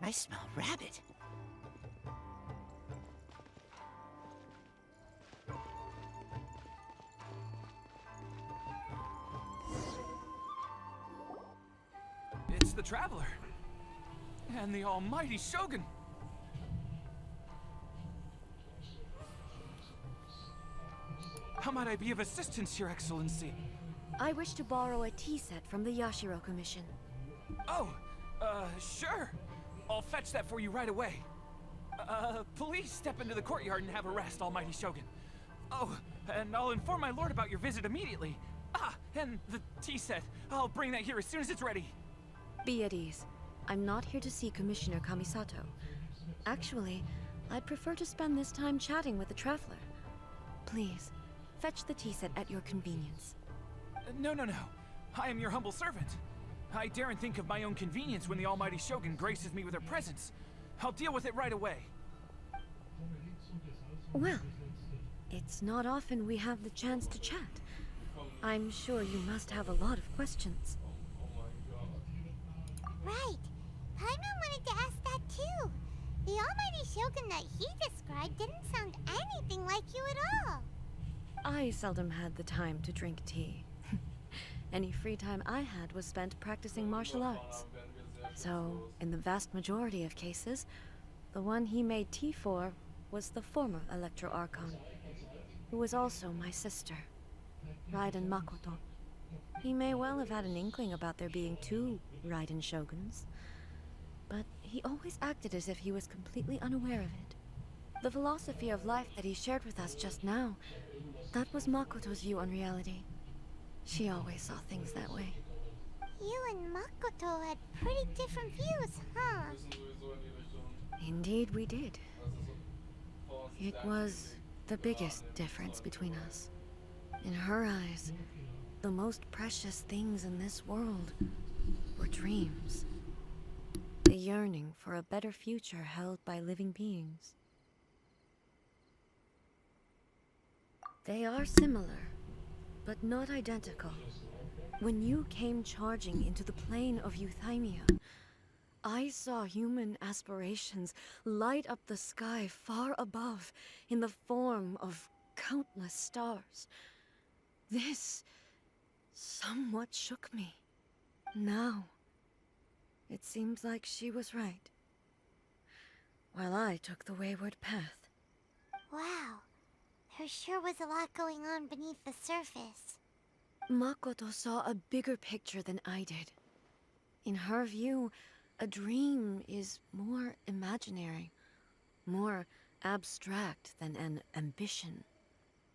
I smell rabbit. It's the Traveler. And the almighty Shogun. How might I be of assistance, Your Excellency? I wish to borrow a tea set from the Yashiro Commission. Oh, sure. I'll fetch that for you right away. Please step into the courtyard and have a rest, almighty Shogun. Oh, and I'll inform my lord about your visit immediately. Ah, and the tea set. I'll bring that here as soon as it's ready. Be at ease. I'm not here to see Commissioner Kamisato. Actually, I'd prefer to spend this time chatting with the Traveler. Please, fetch the tea set at your convenience. No. I am your humble servant. I daren't think of my own convenience when the almighty Shogun graces me with her presence. I'll deal with it right away. Well, it's not often we have the chance to chat. I'm sure you must have a lot of questions. Right. Paimon wanted to ask that too. The almighty Shogun that he described didn't sound anything like you at all. I seldom had the time to drink tea. Any free time I had was spent practicing martial arts. So, in the vast majority of cases, the one he made tea for was the former Electro Archon, who was also my sister, Raiden Makoto. He may well have had an inkling about there being two Raiden Shoguns, but he always acted as if he was completely unaware of it. The philosophy of life that he shared with us just now, that was Makoto's view on reality. She always saw things that way. You and Makoto had pretty different views, huh? Indeed we did. It was the biggest difference between us. In her eyes, the most precious things in this world were dreams. The yearning for a better future held by living beings. They are similar, but not identical. When you came charging into the plane of Euthymia, I saw human aspirations light up the sky far above in the form of countless stars. This somewhat shook me. Now, it seems like she was right, while I took the wayward path. Wow. There sure was a lot going on beneath the surface. Makoto saw a bigger picture than I did. In her view, a dream is more imaginary, more abstract than an ambition.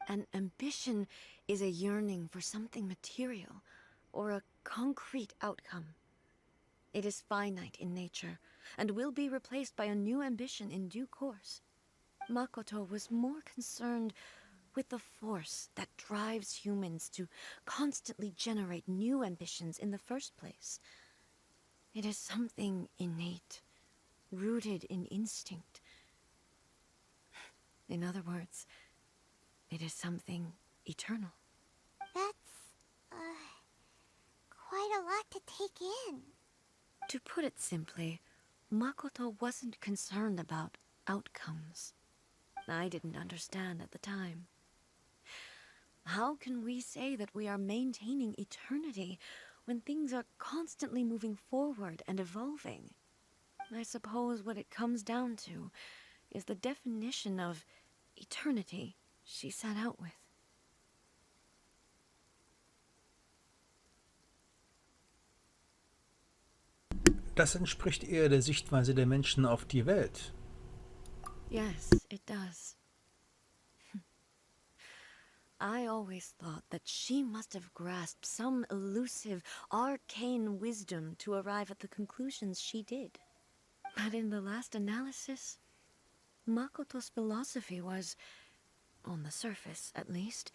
An ambition is a yearning for something material, or a concrete outcome. It is finite in nature, and will be replaced by a new ambition in due course. Makoto was more concerned with the force that drives humans to constantly generate new ambitions in the first place. It is something innate, rooted in instinct. In other words, it is something eternal. That's, quite a lot to take in. To put it simply, Makoto wasn't concerned about outcomes. I didn't understand at the time. How can we say that we are maintaining eternity when things are constantly moving forward and evolving? I suppose what it comes down to is the definition of eternity she set out with. Das entspricht eher der Sichtweise der Menschen auf die Welt. Yes, it does. I always thought that she must have grasped some elusive, arcane wisdom to arrive at the conclusions she did. But in the last analysis, Makoto's philosophy was, on the surface at least,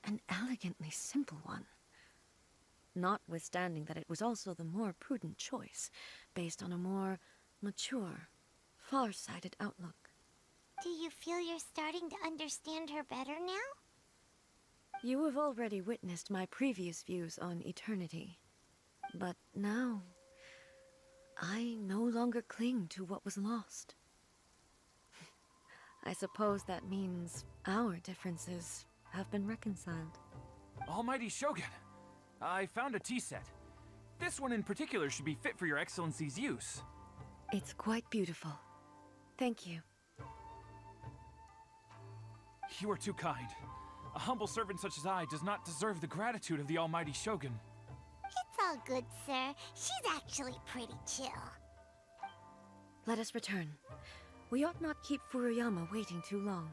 an elegantly simple one. Notwithstanding that it was also the more prudent choice, based on a more mature, far-sighted outlook. Do you feel you're starting to understand her better now? You have already witnessed my previous views on eternity. But now, I no longer cling to what was lost. I suppose that means our differences have been reconciled. Almighty Shogun, I found a tea set. This one in particular should be fit for your excellency's use. It's quite beautiful. Thank you. You are too kind. A humble servant such as I does not deserve the gratitude of the Almighty Shogun. It's all good, sir. She's actually pretty chill. Let us return. We ought not keep Furuyama waiting too long.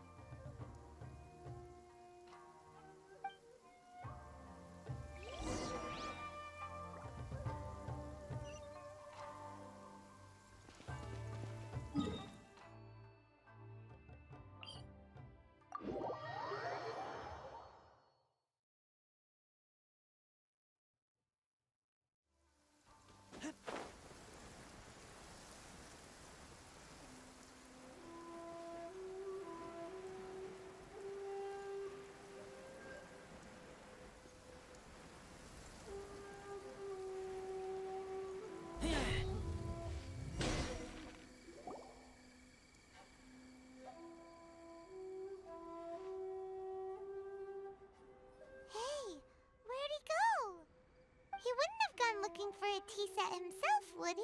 Looking for a tea set himself, would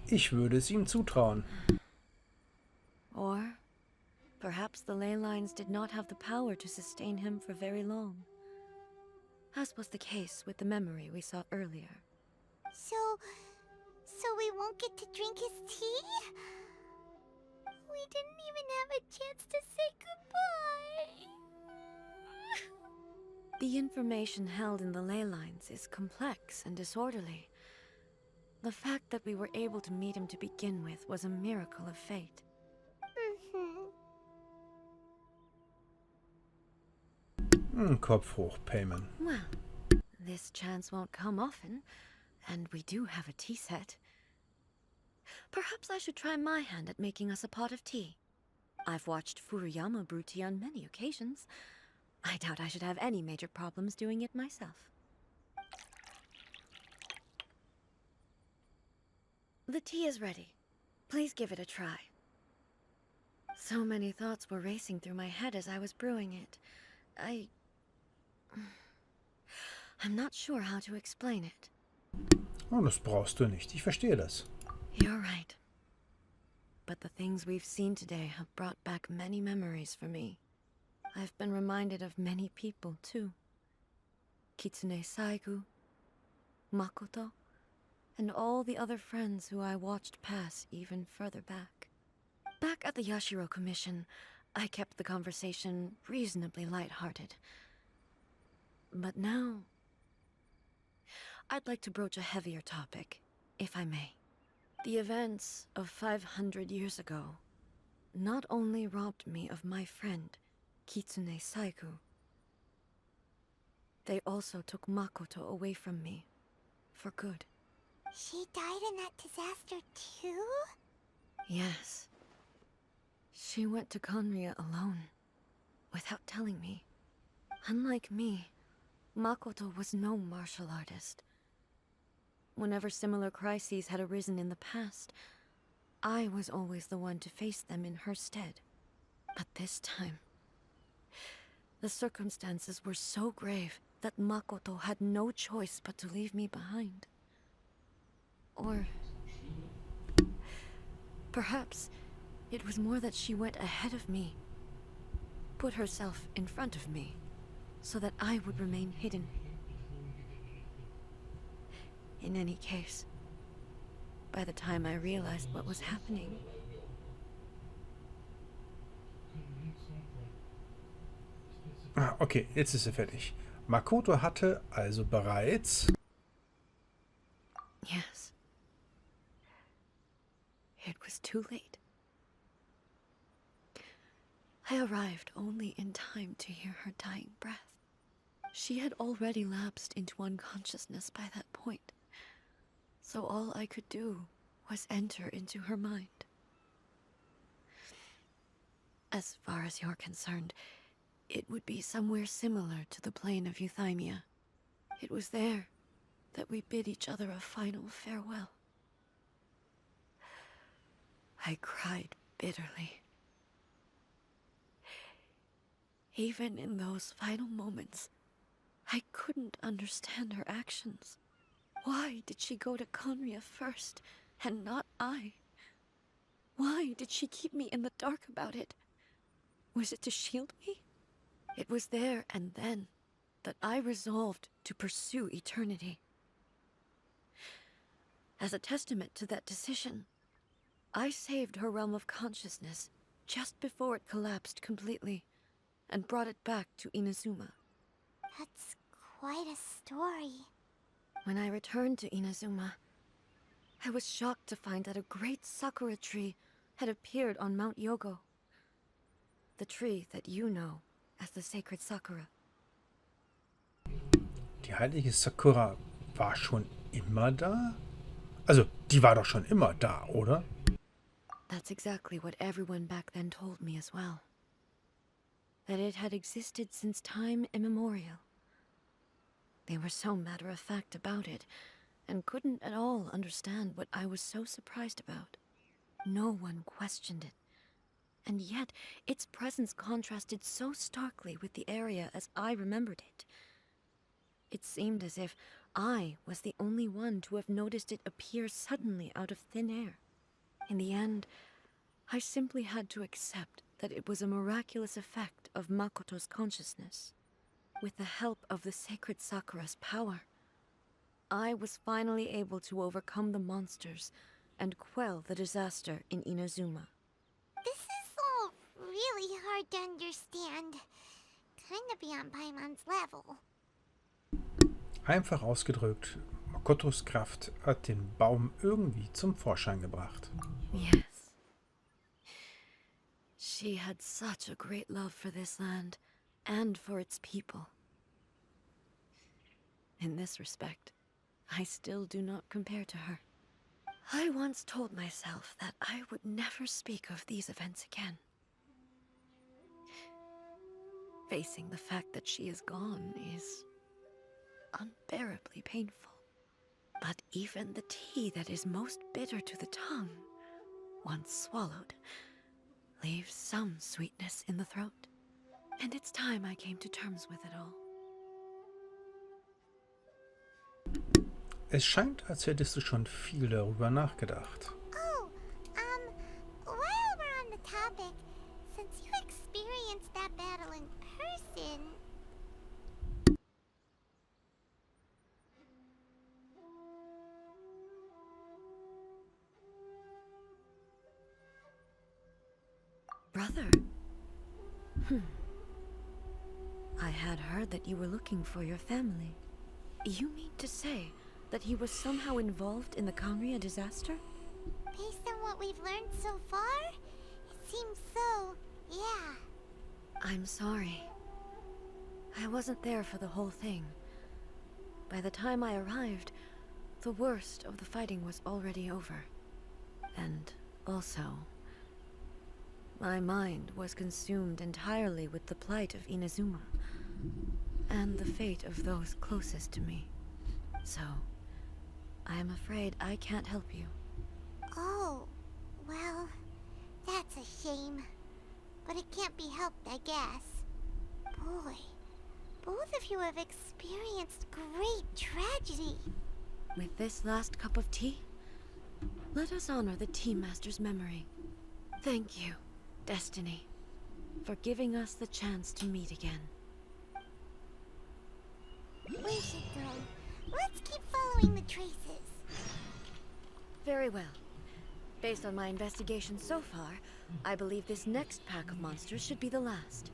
he? Ich würde es ihm zutrauen. Or perhaps the ley lines did not have the power to sustain him for very long, as was the case with the memory we saw earlier. So we won't get to drink his tea? We didn't even have a chance to say goodbye. The information held in the ley lines is complex and disorderly. The fact that we were able to meet him to begin with was a miracle of fate. Kopf hoch, Payman. Well, this chance won't come often, and we do have a tea set. Perhaps I should try my hand at making us a pot of tea. I've watched Furuyama brew tea on many occasions. I doubt I should have any major problems doing it myself. The tea is ready. Please give it a try. So many thoughts were racing through my head as I was brewing it. I'm not sure how to explain it. Oh, das brauchst du nicht. Ich verstehe das. You're right. But the things we've seen today have brought back many memories for me. I've been reminded of many people, too. Kitsune Saigu, Makoto, and all the other friends who I watched pass even further back. Back at the Yashiro Commission, I kept the conversation reasonably lighthearted. But now, I'd like to broach a heavier topic, if I may. The events of 500 years ago not only robbed me of my friend, Kitsune Saigu, they also took Makoto away from me, for good. She died in that disaster too? Yes. She went to Conria alone, without telling me. Unlike me, Makoto was no martial artist. Whenever similar crises had arisen in the past, I was always the one to face them in her stead. But this time, the circumstances were so grave that Makoto had no choice but to leave me behind. Or perhaps it was more that she went ahead of me, put herself in front of me, so that I would remain hidden. In any case, by the time I realized what was happening, Okay, jetzt ist sie fertig. Makoto hatte also bereits... yes, it was too late. I arrived only in time to hear her dying breath. She had already lapsed into unconsciousness by that point, so all I could do was enter into her mind. As far as you're concerned, it would be somewhere similar to the plane of euthymia. It was there that we bid each other a final farewell. I cried bitterly. Even in those final moments, I couldn't understand her actions. Why did she go to Conria first, and not I? Why did she keep me in the dark about it? Was it to shield me? It was there and then that I resolved to pursue eternity. As a testament to that decision, I saved her realm of consciousness just before it collapsed completely, and brought it back to Inazuma. That's quite a story. When I returned to Inazuma, I was shocked to find that a great sakura tree had appeared on Mount Yogo. The tree that you know as the sacred sakura. Die heilige Sakura war schon immer da? Also, die war doch schon immer da, oder? That's exactly what everyone back then told me as well. That it had existed since time immemorial. They were so matter-of-fact about it, and couldn't at all understand what I was so surprised about. No one questioned it. And yet, its presence contrasted so starkly with the area as I remembered it. It seemed as if I was the only one to have noticed it appear suddenly out of thin air. In the end, I simply had to accept that it was a miraculous effect of Makoto's consciousness. With the help of the sacred Sakura's power, I was finally able to overcome the monsters and quell the disaster in Inazuma. This is all really hard to understand. Kinda beyond Paimon's level. Einfach ausgedrückt, Makotos Kraft hat den Baum irgendwie zum Vorschein gebracht. Yes. She had such a great love for this land, and for its people. In this respect, I still do not compare to her. I once told myself that I would never speak of these events again. Facing the fact that she is gone is unbearably painful. But even the tea that is most bitter to the tongue, once swallowed, leaves some sweetness in the throat. And it's time I came to terms with it all. Es scheint, als hättest du schon viel darüber nachgedacht. Oh, while we're on the topic, since you experienced that battle in person... Brother? I had heard that you were looking for your family. You mean to say that he was somehow involved in the Conria disaster? Based on what we've learned so far, it seems so, yeah. I'm sorry. I wasn't there for the whole thing. By the time I arrived, the worst of the fighting was already over. And also, my mind was consumed entirely with the plight of Inazuma, and the fate of those closest to me. So, I am afraid I can't help you. Oh, well, that's a shame. But it can't be helped, I guess. Boy, both of you have experienced great tragedy. With this last cup of tea, let us honor the Tea Master's memory. Thank you, Destiny, for giving us the chance to meet again. We should go. Let's keep following the traces. Very well. Based on my investigation so far, I believe this next pack of monsters should be the last.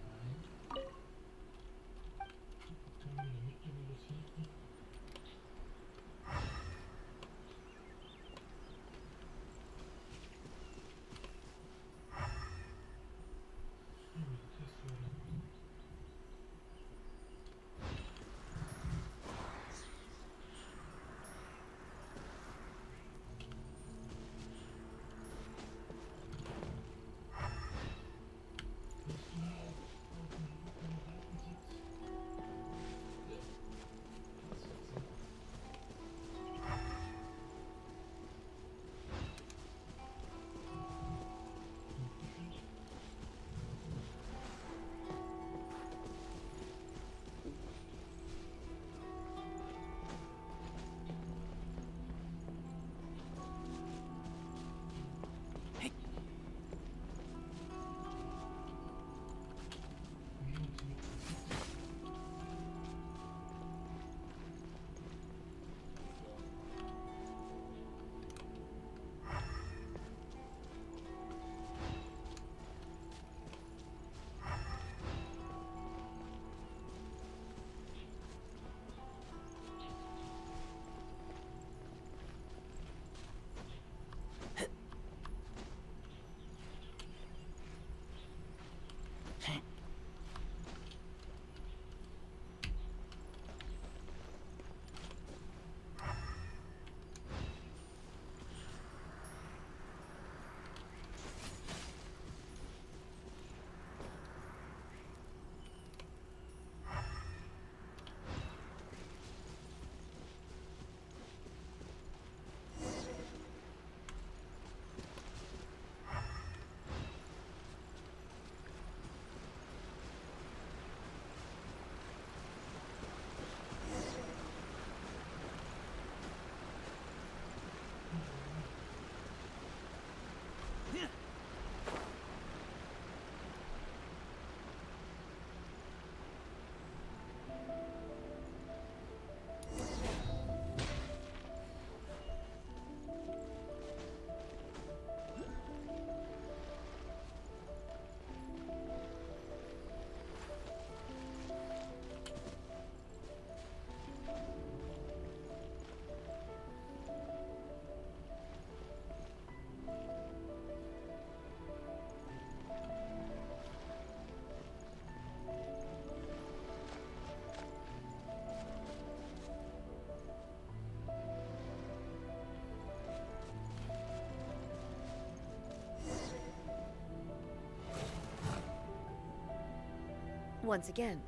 Once again,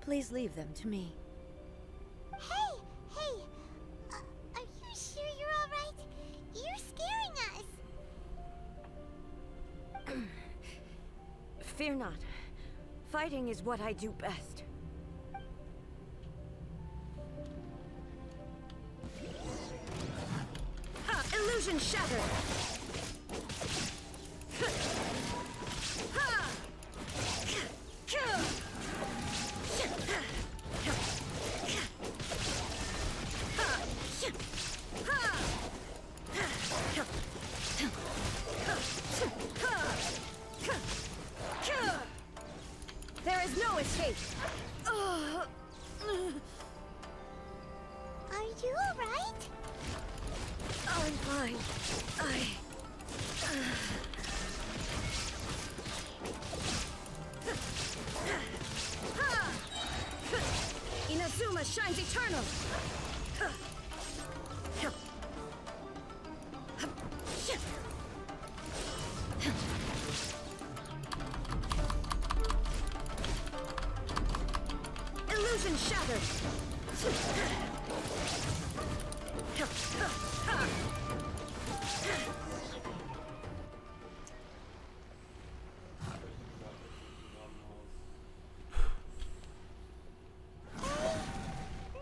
please leave them to me. Hey! Are you sure you're alright? You're scaring us! Fear not. Fighting is what I do best. Ha! Illusion shattered! Ha! There is no escape! Are you alright? I'm fine. Inazuma shines eternal! Illusion shattered!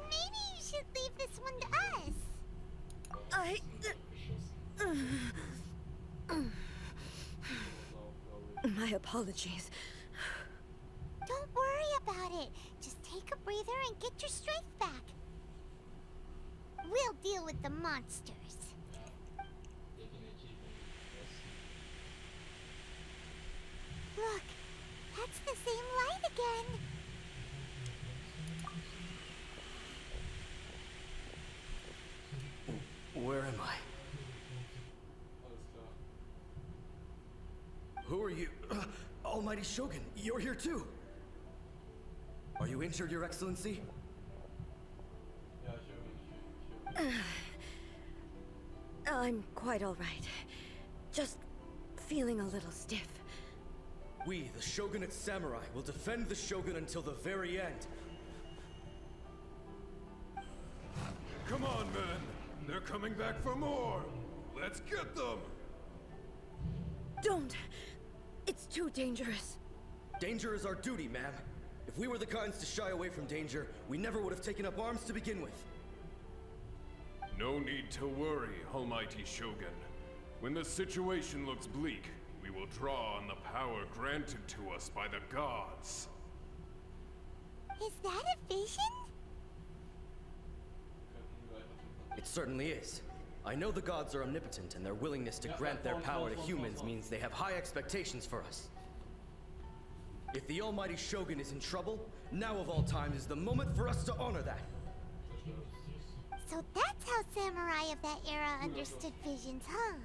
Maybe you should leave this one to us. My apologies. Don't worry about it. Just take a breather and get your strength back. We'll deal with the monsters. Look, that's the same light again. Where am I? Who are you? Almighty Shogun, you're here too! Are you injured, Your Excellency? I'm quite all right. Just feeling a little stiff. We, the Shogunate Samurai, will defend the Shogun until the very end. Come on, men! They're coming back for more! Let's get them! Don't! It's too dangerous. Danger is our duty, ma'am. If we were the kinds to shy away from danger, we never would have taken up arms to begin with. No need to worry, Almighty Shogun. When the situation looks bleak, we will draw on the power granted to us by the gods. Is that a vision? It certainly is. I know the gods are omnipotent, and their willingness to grant their power to humans means they have high expectations for us. If the Almighty Shogun is in trouble, now of all times is the moment for us to honor that. So that's how samurai of that era understood visions, huh?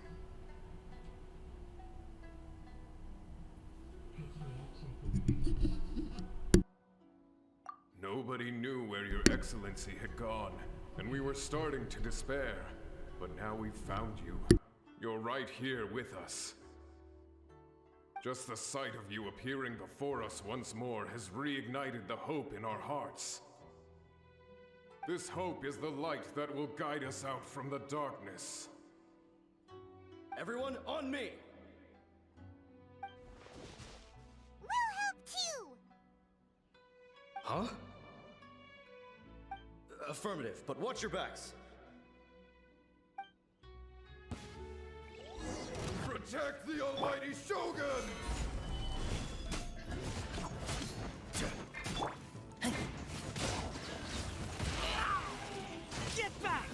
Nobody knew where Your Excellency had gone, and we were starting to despair. But now we've found you. You're right here with us. Just the sight of you appearing before us once more has reignited the hope in our hearts. This hope is the light that will guide us out from the darkness. Everyone, on me! We'll help too! Huh? Affirmative, but watch your backs. Protect the Almighty Shogun! Get back!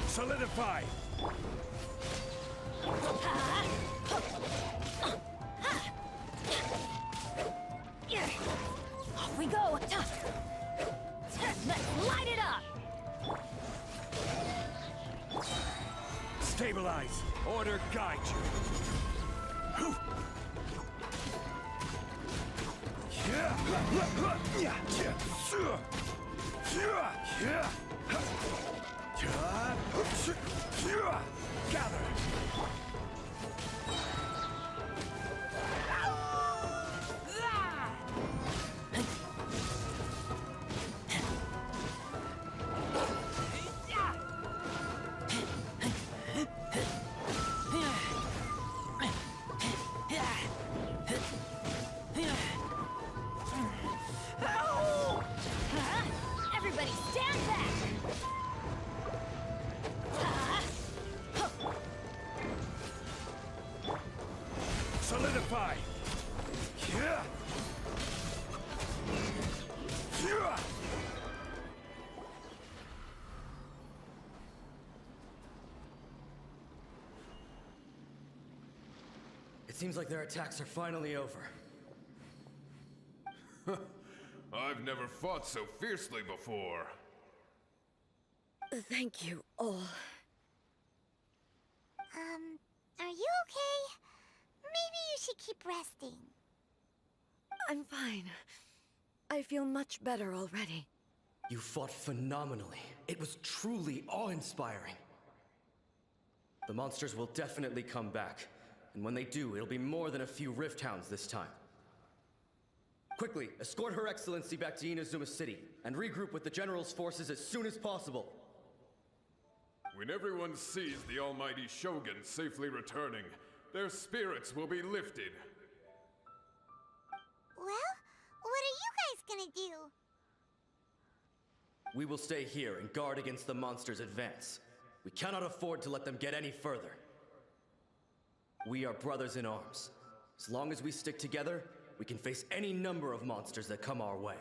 Solidify! Off we go! Let's light it up! Stabilize! Order guide you! Everybody stand back! Solidify! It seems like their attacks are finally over. I've never fought so fiercely before. Thank you all. Are you okay? Maybe you should keep resting. I'm fine. I feel much better already. You fought phenomenally. It was truly awe-inspiring. The monsters will definitely come back. And when they do, it'll be more than a few Rift Hounds this time. Quickly, escort Her Excellency back to Inazuma City, and regroup with the General's forces as soon as possible. When everyone sees the almighty Shogun safely returning, their spirits will be lifted. Well, what are you guys gonna do? We will stay here and guard against the monsters' advance. We cannot afford to let them get any further. We are brothers in arms. As long as we stick together, we can face any number of monsters that come our way.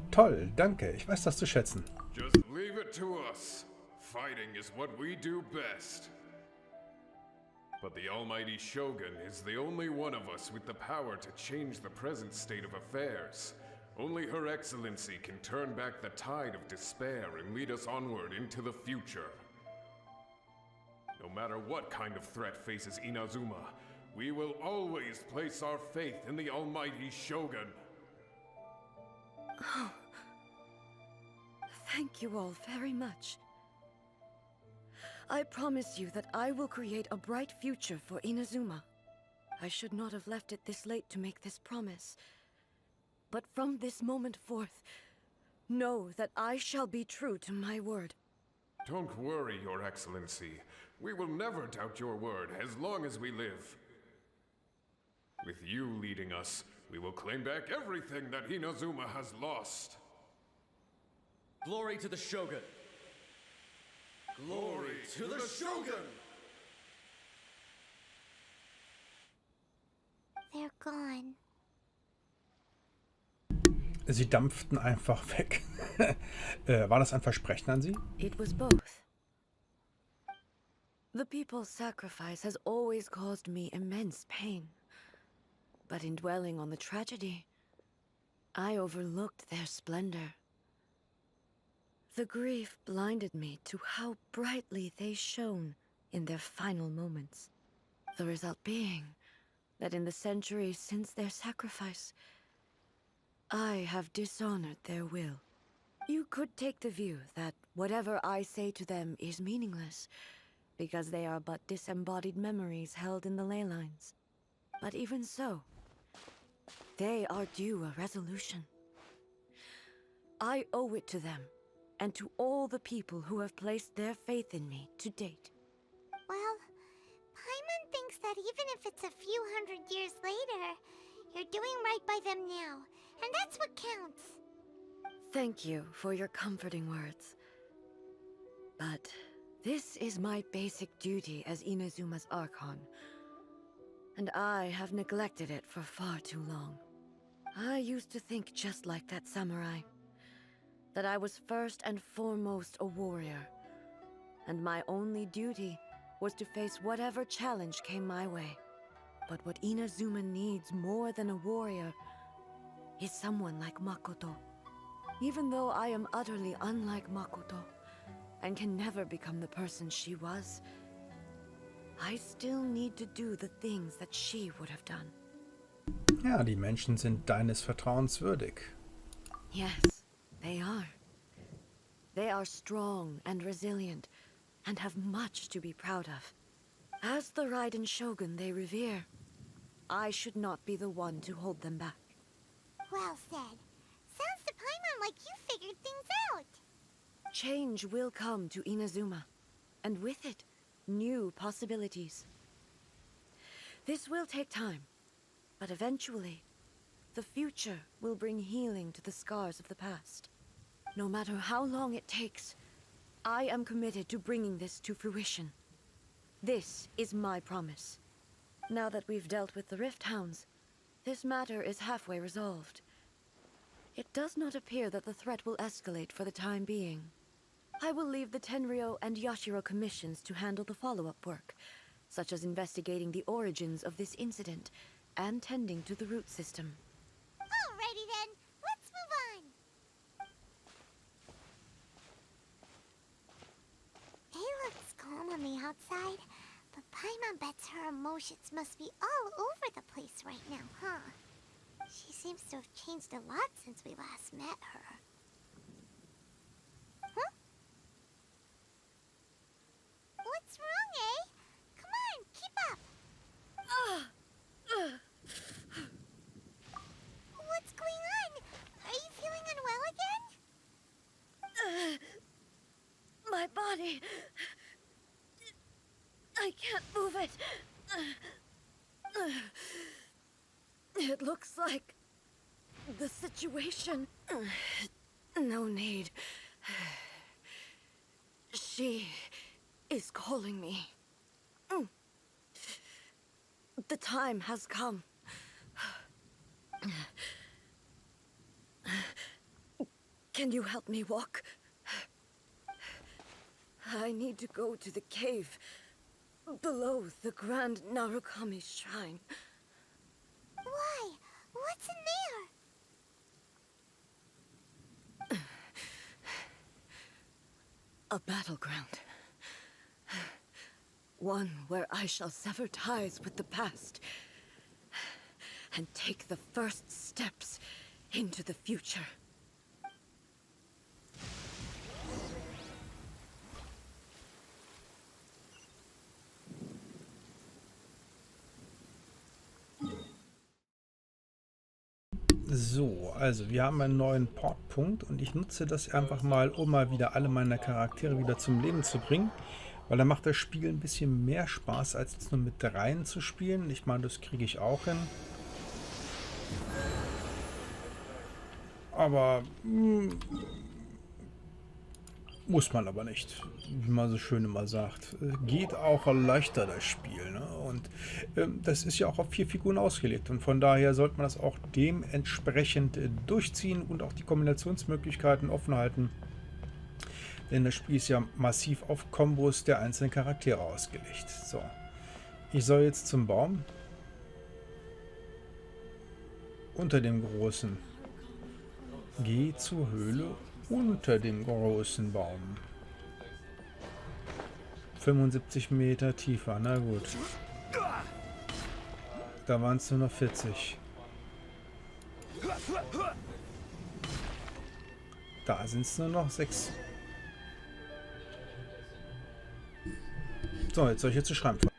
Toll, danke. Ich weiß das zu schätzen. Just leave it to us. Fighting is what we do best. But the almighty Shogun is the only one of us with the power to change the present state of affairs. Only Her Excellency can turn back the tide of despair and lead us onward into the future. No matter what kind of threat faces Inazuma, we will always place our faith in the almighty Shogun. Oh. Thank you all very much. I promise you that I will create a bright future for Inazuma. I should not have left it this late to make this promise. But from this moment forth, know that I shall be true to my word. Don't worry, Your Excellency. We will never doubt your word as long as we live. With you leading us, we will claim back everything that Inazuma has lost. Glory to the Shogun! Glory to the Shogun! They're gone. Sie dampften einfach weg. War das ein Versprechen an Sie? It was both. The people's sacrifice has always caused me immense pain. But in dwelling on the tragedy, I overlooked their splendor. The grief blinded me to how brightly they shone in their final moments. The result being that in the centuries since their sacrifice, I have dishonored their will. You could take the view that whatever I say to them is meaningless, because they are but disembodied memories held in the ley lines. But even so, they are due a resolution. I owe it to them, and to all the people who have placed their faith in me to date. Well, Paimon thinks that even if it's a few hundred years later, you're doing right by them now, and that's what counts. Thank you for your comforting words. But this is my basic duty as Inazuma's Archon, and I have neglected it for far too long. I used to think just like that samurai, that I was first and foremost a warrior, and my only duty was to face whatever challenge came my way. But what Inazuma needs more than a warrior is someone like Makoto, Even though I am utterly unlike Makoto and can never become the person she was, I still need to do the things that she would have done. Ja, die Menschen sind deines Vertrauens würdig. Yes, they are. They are strong and resilient and have much to be proud of. As the Raiden Shogun they revere, I should not be the one to hold them back. Well said. Sounds to Paimon like you figured things out. Change will come to Inazuma, and with it, new possibilities. This will take time, but eventually, the future will bring healing to the scars of the past. No matter how long it takes, I am committed to bringing this to fruition. This is my promise. Now that we've dealt with the Rift Hounds, this matter is halfway resolved. It does not appear that the threat will escalate for the time being. I will leave the Tenryo and Yashiro commissions to handle the follow-up work, such as investigating the origins of this incident and tending to the root system. Alrighty then, let's move on. It looks calm on the outside, but Paimon bets her emotions must be all over the place right now, huh? She seems to have changed a lot since we last met her. Huh? What's wrong, eh? Come on, keep up! What's going on? Are you feeling unwell again? My body... I can't move it. It looks like the situation... No need. She is calling me. The time has come. Can you help me walk? I need to go to the cave below the Grand Narukami Shrine. Why? What's in there? A battleground. One where I shall sever ties with the past and take the first steps into the future. So, also wir haben einen neuen Portpunkt und ich nutze das einfach mal, um mal wieder alle meine Charaktere wieder zum Leben zu bringen, weil dann macht das Spiel ein bisschen mehr Spaß, als jetzt nur mit 3 zu spielen. Ich meine, das kriege ich auch hin. Aber muss man aber nicht, wie man so schön immer sagt. Geht auch leichter, das Spiel. Ne? Und das ist ja auch auf 4 Figuren ausgelegt. Und von daher sollte man das auch dementsprechend durchziehen und auch die Kombinationsmöglichkeiten offen halten. Denn das Spiel ist ja massiv auf Kombos der einzelnen Charaktere ausgelegt. So, ich soll jetzt zum Baum. Unter dem großen. Geh zur Höhle unter dem großen Baum. 75 Meter tiefer, na gut. Da waren es nur noch 40. Da sind es nur noch 6. So, jetzt soll ich jetzt zu Schrein fahren.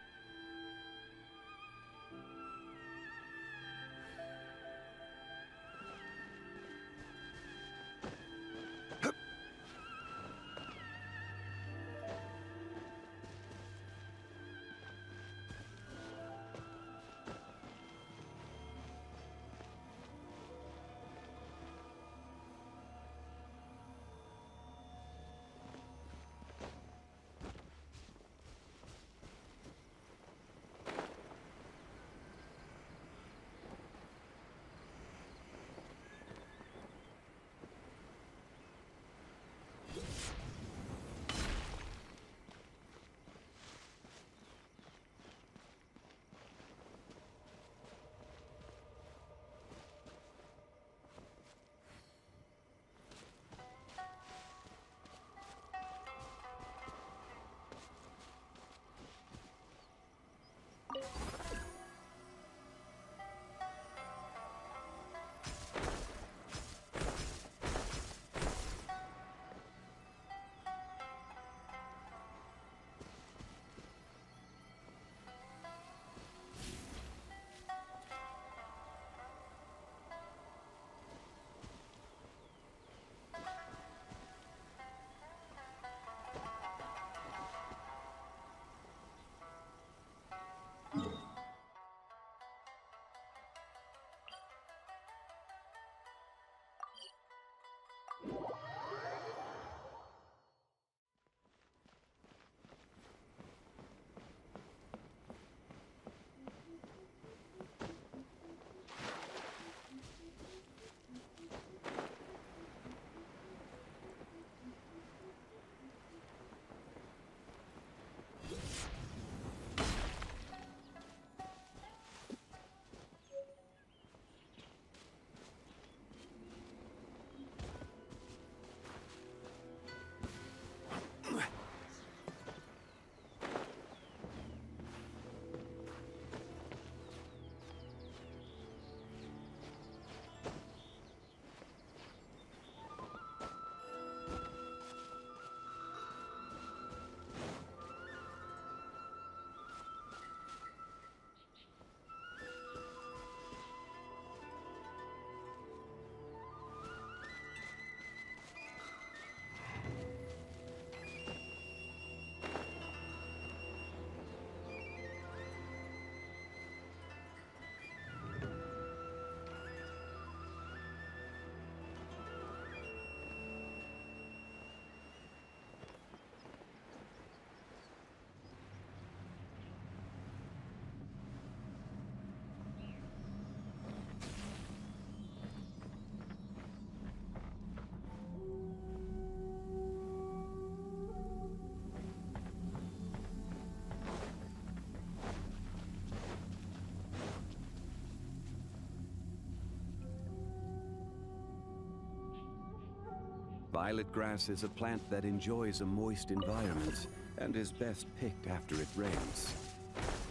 Violet grass is a plant that enjoys a moist environment and is best picked after it rains.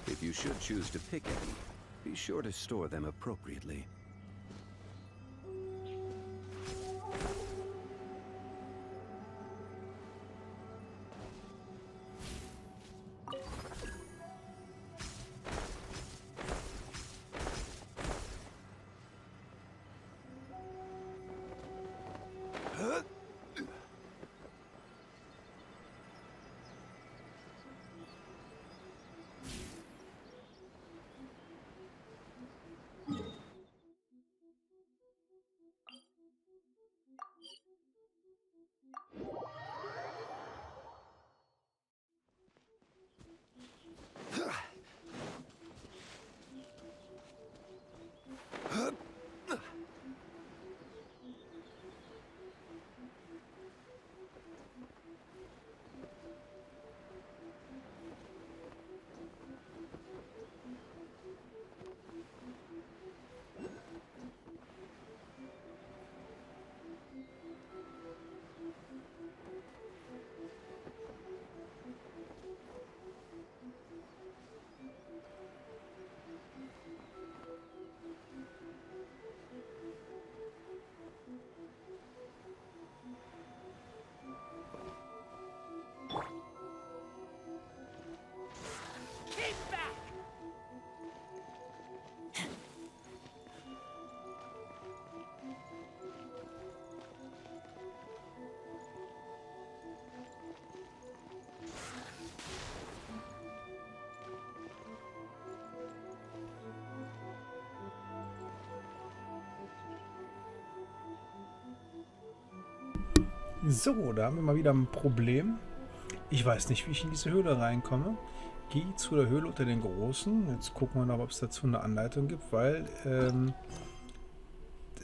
If you should choose to pick any, be sure to store them appropriately. So, da haben wir mal wieder ein Problem. Ich weiß nicht, wie ich in diese Höhle reinkomme. Geh zu der Höhle unter den Großen. Jetzt gucken wir noch, ob es dazu eine Anleitung gibt, weil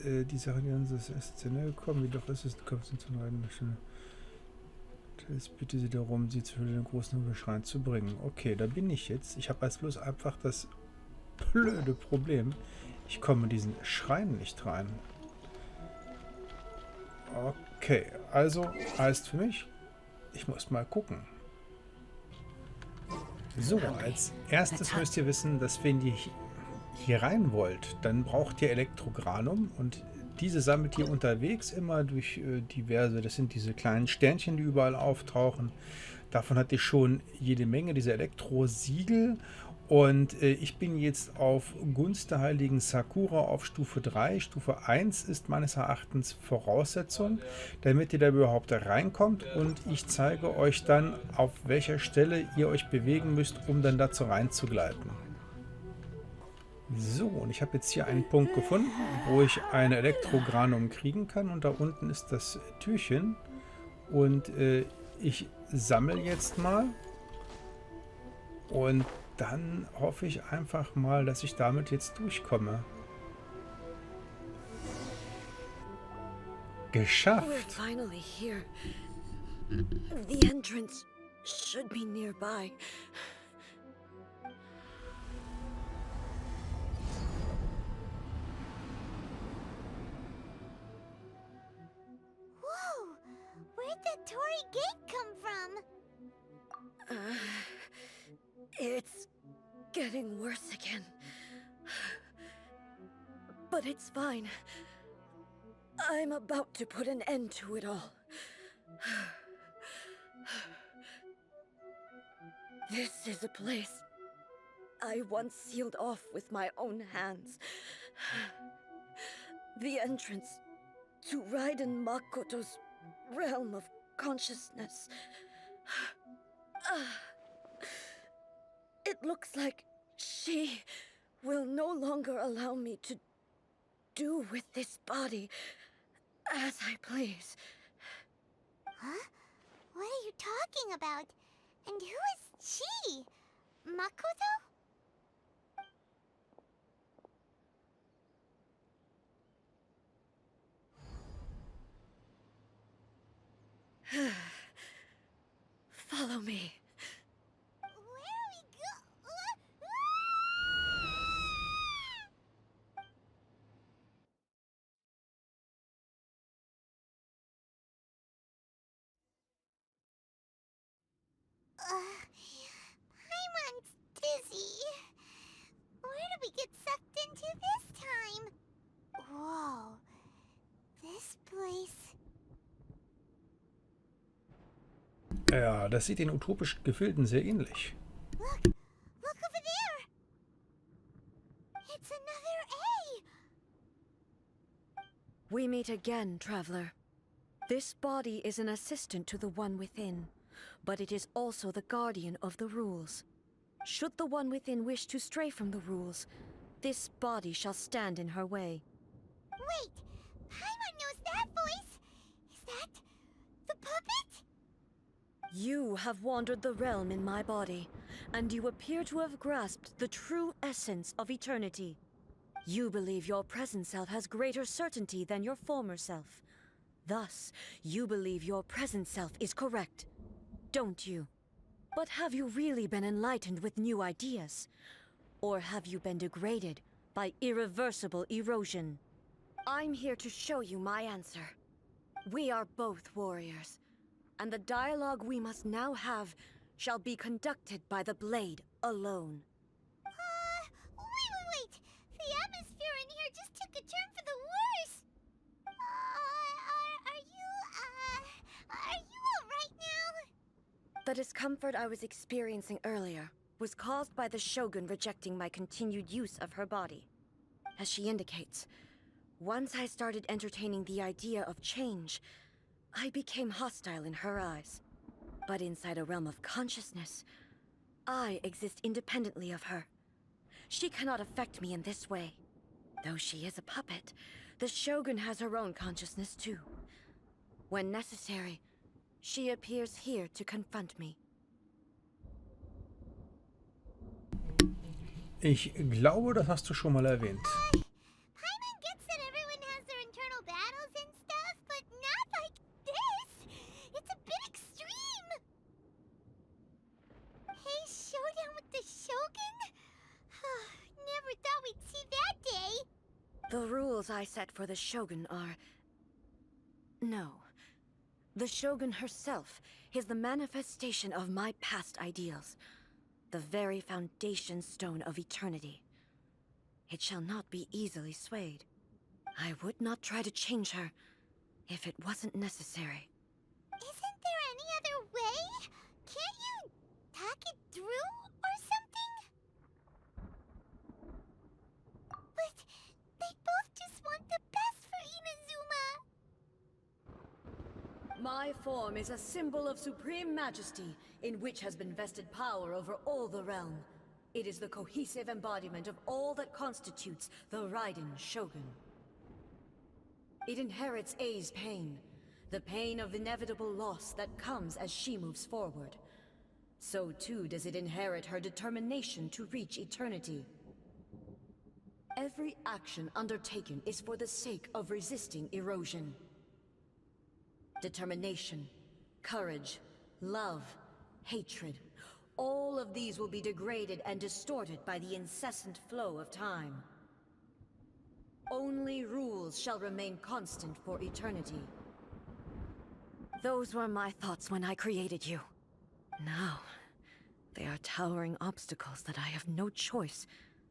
die Sache, die uns ist essentiell gekommen. Wie doch ist es, du sind zu neuen Maschinen. Jetzt bitte sie darum, sie zu den großen Schrein zu bringen. Okay, da bin ich jetzt. Ich habe als bloß einfach das blöde Problem. Ich komme in diesen Schrein nicht rein. Okay, also heißt für mich, ich muss mal gucken. So, als erstes müsst ihr wissen, dass wenn ihr hier rein wollt, dann braucht ihr Elektrogranum und diese sammelt ihr unterwegs immer durch diverse, das sind diese kleinen Sternchen, die überall auftauchen. Davon hat ihr schon jede Menge, diese Elektrosiegel. Und ich bin jetzt auf Gunst der heiligen Sakura auf Stufe 3. Stufe 1 ist meines Erachtens Voraussetzung, damit ihr da überhaupt reinkommt. Und ich zeige euch dann, auf welcher Stelle ihr euch bewegen müsst, um dann dazu reinzugleiten. So, und ich habe jetzt hier einen Punkt gefunden, wo ich ein Elektrogranum kriegen kann. Und da unten ist das Türchen. Und ich sammle jetzt mal. Und dann hoffe ich einfach mal, dass ich damit jetzt durchkomme. Geschafft! We're finally here. The entrance should be nearby. Whoa! Where'd that Tory gate come from? It's getting worse again. But it's fine. I'm about to put an end to it all. This is a place I once sealed off with my own hands. The entrance to Raiden Makoto's realm of consciousness. It looks like she will no longer allow me to do with this body as I please. Huh? What are you talking about? And who is she? Makoto? Follow me. dizzy. Where do we get sucked into this time? Whoa. This place. Ja, das sieht den utopischen Gefilden sehr ähnlich. Look over there. It's another A. We meet again, traveler. This body is an assistant to the one within, but it is also the guardian of the rules. Should the one within wish to stray from the rules, this body shall stand in her way. Wait, Paimon knows that voice. Is that the puppet? You have wandered the realm in my body, and you appear to have grasped the true essence of eternity. You believe your present self has greater certainty than your former self. Thus, you believe your present self is correct, don't you? But have you really been enlightened with new ideas? Or have you been degraded by irreversible erosion? I'm here to show you my answer. We are both warriors, and the dialogue we must now have shall be conducted by the blade alone. Wait. The atmosphere in here just took a turn for the worse. Are you alright now? The discomfort I was experiencing earlier was caused by the Shogun rejecting my continued use of her body. As she indicates, once I started entertaining the idea of change, I became hostile in her eyes. But inside a realm of consciousness, I exist independently of her. She cannot affect me in this way. Though she is a puppet, the Shogun has her own consciousness too. When necessary, she appears here to confront me. Ich glaube, das hast du schon mal erwähnt. Paimon gets that everyone has their internal battles and stuff, but not like this. It's a bit extreme. Hey, showdown with the Shogun? Never thought we'd see that day. The rules I set for the Shogun are... No. The Shogun herself is the manifestation of my past ideals. The very foundation stone of eternity. It shall not be easily swayed. I would not try to change her if it wasn't necessary. Isn't there any other way? Can't you talk it through or something? But they both just want the best for Inazuma. My form is a symbol of supreme majesty, in which has been vested power over all the realm. It is the cohesive embodiment of all that constitutes the Raiden Shogun. It inherits Ei's pain, the pain of inevitable loss that comes as she moves forward. So too does it inherit her determination to reach eternity. Every action undertaken is for the sake of resisting erosion. Determination, courage, love, hatred, all of these will be degraded and distorted by the incessant flow of time. Only rules shall remain constant for eternity. Those were my thoughts when I created you. Now, they are towering obstacles that I have no choice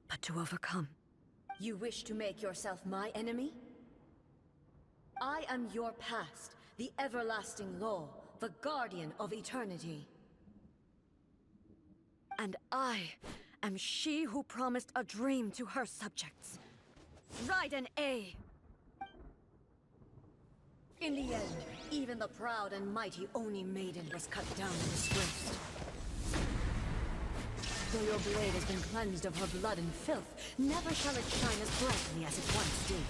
but to overcome. You wish to make yourself my enemy? I am your past, the everlasting law, the guardian of eternity. And I am she who promised a dream to her subjects. Raiden A. In the end, even the proud and mighty Oni Maiden was cut down and disgraced. Though your blade has been cleansed of her blood and filth, never shall it shine as brightly as it once did.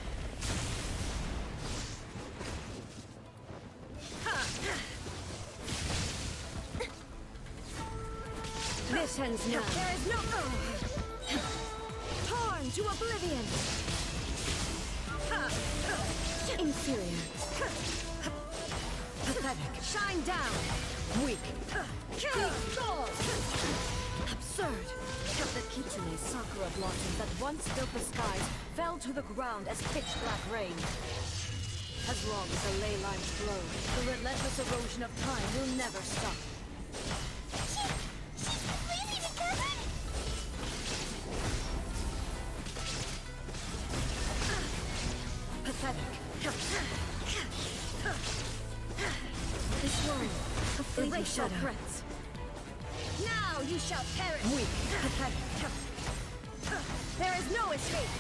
This ends now. There is no... Torn to oblivion! Inferior. Pathetic. Shine down! Weak. Absurd. The Kitsune sakura blossoms that once filled the skies fell to the ground as pitch-black rain. As long as the ley lines flow, the relentless erosion of time will never stop. She's completely recovered? shall prince. Now you shall perish. Weak. Pathetic. There is no escape.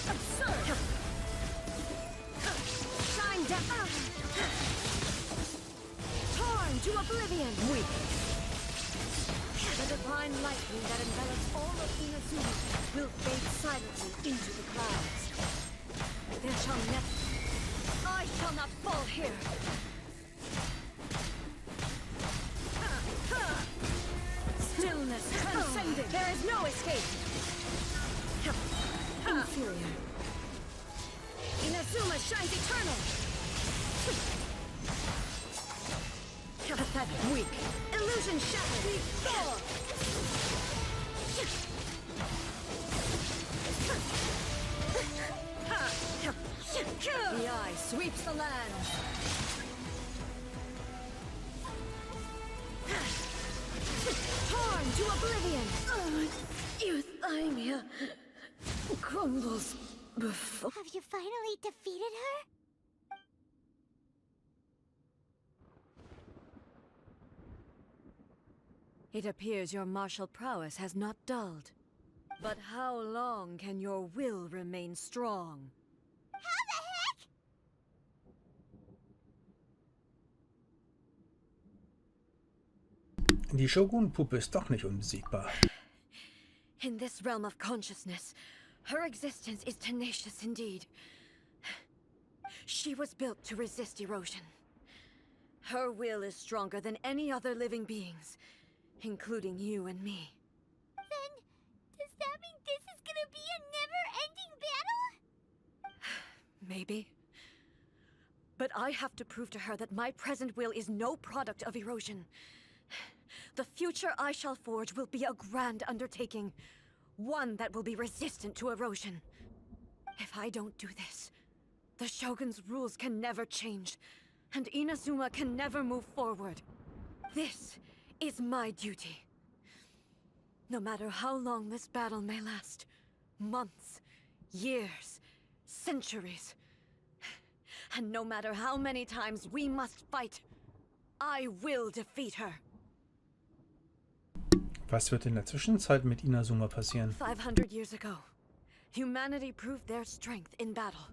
Absurd. Shine down. Torn to oblivion. Weak. The divine lightning that envelops all of Inazuma will fade silently into the clouds. There shall never... I shall not fall here. Stillness transcending. There is no escape. Inferior. Inazuma shines eternal. Pathetic. Weak. Illusion shattered. Fall. The eye sweeps the land. Torn to oblivion. Euthymia crumbles before. Have you finally defeated her? It appears your martial prowess has not dulled. But how long can your will remain strong? How the heck? Die Shogun-Puppe ist doch nicht unbesiegbar. In this realm of consciousness, her existence is tenacious indeed. She was built to resist erosion. Her will is stronger than any other living beings, including you and me. Then, does that mean this is gonna be a never-ending battle? Maybe. But I have to prove to her that my present will is no product of erosion. The future I shall forge will be a grand undertaking, one that will be resistant to erosion. If I don't do this, the Shogun's rules can never change, and Inazuma can never move forward. This is my duty. No matter how long this battle may last, months, years, centuries, and no matter how many times we must fight, I will defeat her. Was wird in der Zwischenzeit mit Inazuma passieren? 500 years ago, humanity proved their strength in battle.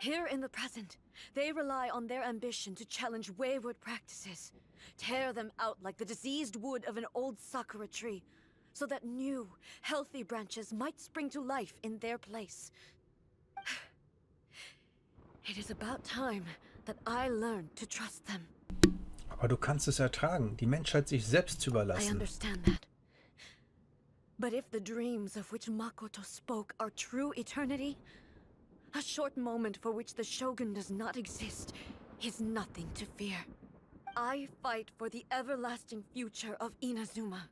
Here in the present, they rely on their ambition to challenge wayward practices, tear them out like the diseased wood of an old sakura tree, so that new, healthy branches might spring to life in their place. It is about time that I learned to trust them. Aber du kannst es ertragen, die Menschheit sich selbst zu I überlassen. understand that. But if the dreams of which Makoto spoke are true eternity, a short moment for which the Shogun does not exist is nothing to fear. I fight for the everlasting future of Inazuma.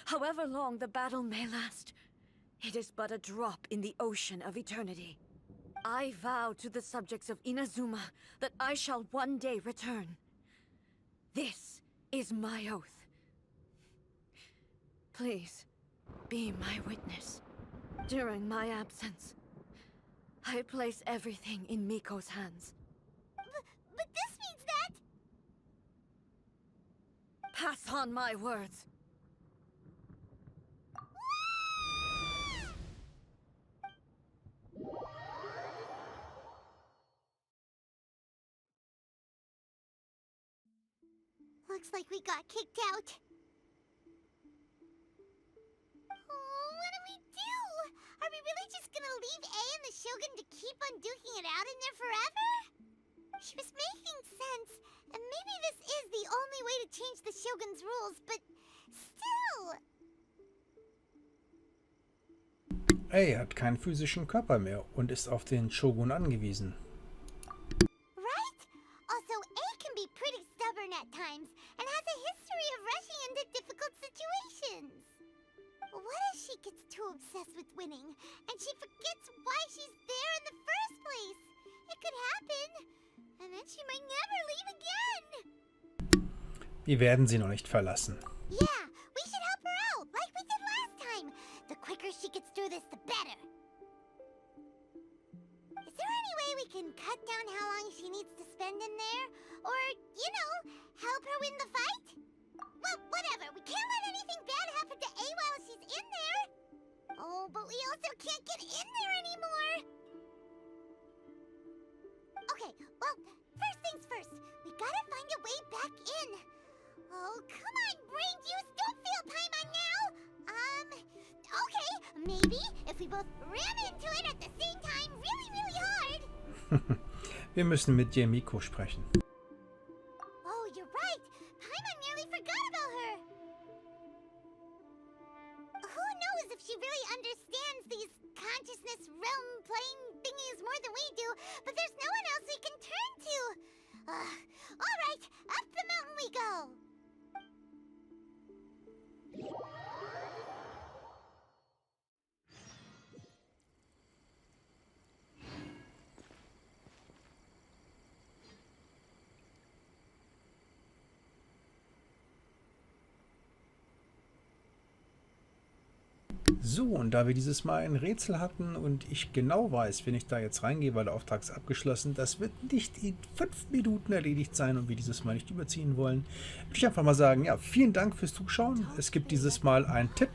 However long the battle may last, it is but a drop in the ocean of eternity. I vow to the subjects of Inazuma that I shall one day return. This is my oath. Please, be my witness. During my absence, I place everything in Miko's hands. But this means that... Pass on my words. Looks like we got kicked out. Oh, what do we do? Are we really just gonna leave A and the Shogun to keep on duking it out in there forever? She was making sense, and maybe this is the only way to change the Shogun's rules, but still... Er hat keinen physischen Körper mehr und ist auf den Shogun angewiesen. Right? Also, A can be pretty stubborn at times, and has a history of rushing into difficult situations. What if she gets too obsessed with winning, and she forgets why she's there in the first place? It could happen, and then she might never leave again. Wir werden sie noch nicht verlassen. Yeah, we should help her out, like we did last time. The quicker she gets through this, the better. can cut down how long she needs to spend in there, or, you know, help her win the fight? Well, whatever. We can't let anything bad happen to A while she's in there. Oh, but we also can't get in there anymore. Okay, well, first things first. We gotta find a way back in. Oh, come on, brain juice. Don't feel Paimon now. Okay, maybe if we both ram into it at the same time really, really hard. Wir müssen mit Yemiko sprechen. Oh, you're right. Paimon nearly forgot about her. Who knows if she really understands these consciousness realm playing thingies more than we do, but there's no one else we can turn to. All right, up the mountain we go. So, und da wir dieses Mal ein Rätsel hatten und ich genau weiß, wenn ich da jetzt reingehe, weil der Auftrag ist abgeschlossen, das wird nicht in 5 Minuten erledigt sein und wir dieses Mal nicht überziehen wollen, würde ich einfach mal sagen, ja, vielen Dank fürs Zuschauen. Es gibt dieses Mal einen Tipp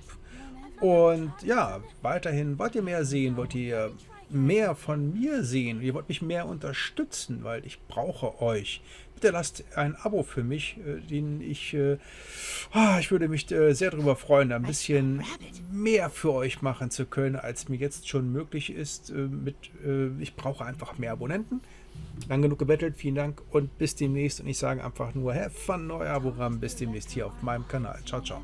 und ja, weiterhin, wollt ihr mehr sehen, wollt ihr mehr von mir sehen, ihr wollt mich mehr unterstützen, weil ich brauche euch. Bitte lasst ein Abo für mich, ich würde mich sehr darüber freuen, ein bisschen mehr für euch machen zu können, als mir jetzt schon möglich ist. Ich brauche einfach mehr Abonnenten. Lang genug gebettelt, vielen Dank und bis demnächst. Und ich sage einfach nur, have fun, euer Abo, bis demnächst hier auf meinem Kanal. Ciao, ciao.